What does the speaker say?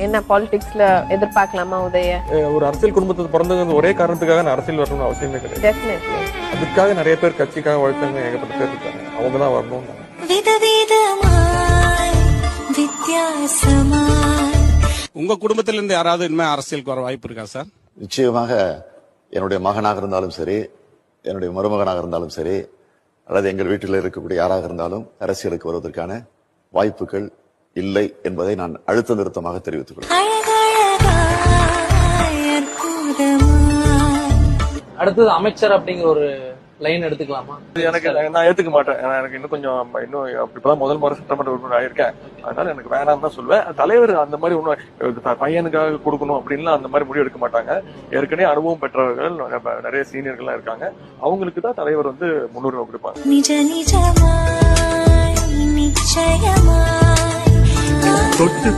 என்ன பாலிடிக்ஸ்ல எதிர்பார்க்கலாமா உதய? ஒரு அரசியல் குடும்பத்துக்கு பிறந்தது ஒரே காரணத்துக்காக நான் அரசியல் வரணும்னு அவசியமே கிடையாது. டெஃபினெட்லி. அதுக்காக நிறைய பேர் கட்சிக்காக வளர்த்தாங்க, ஏகப்பட்ட பேர் இருக்காங்க. அவங்க தான் வரணும். உங்க குடும்பத்தில இருந்து யாராவது இனிமே அரசியலுக்கு வர வாய்ப்பு இருக்கா சார்? நிச்சயமாக என்னுடைய மகனாக இருந்தாலும் சரி, என்னுடைய மருமகனாக இருந்தாலும் சரி, அல்லது எங்கள் வீட்டில் இருக்கக்கூடிய யாராக இருந்தாலும் அரசியலுக்கு வருவதற்கான வாய்ப்புகள் இல்லை என்பதை நான் அழுத்த நிறுத்தமாக தெரிவித்துக் கொள்கிறேன். அடுத்தது அமைச்சர் அப்படிங்கிற ஒரு லைன் எடுத்துக்கலாமா? எனக்கு நான் ஏத்துக்க மாட்டேன். எனக்கு இன்னும் கொஞ்சம் இப்பதான் முதல் முறை சட்டமன்ற உறுப்பினர் ஆயிருக்கேன். அதனால எனக்கு வேணாம் தான் சொல்லுவேன். தலைவர் அந்த மாதிரி ஒன்னும் பையனுக்காக கொடுக்கணும் அப்படின்லாம் அந்த மாதிரி முடிவு எடுக்க மாட்டாங்க. ஏற்கனவே அனுபவம் பெற்றவர்கள் நிறைய சீனியர்கள்லாம் இருக்காங்க. அவங்களுக்கு தான் தலைவர் முன்னுரிமை கொடுப்பாங்க. தொட்டு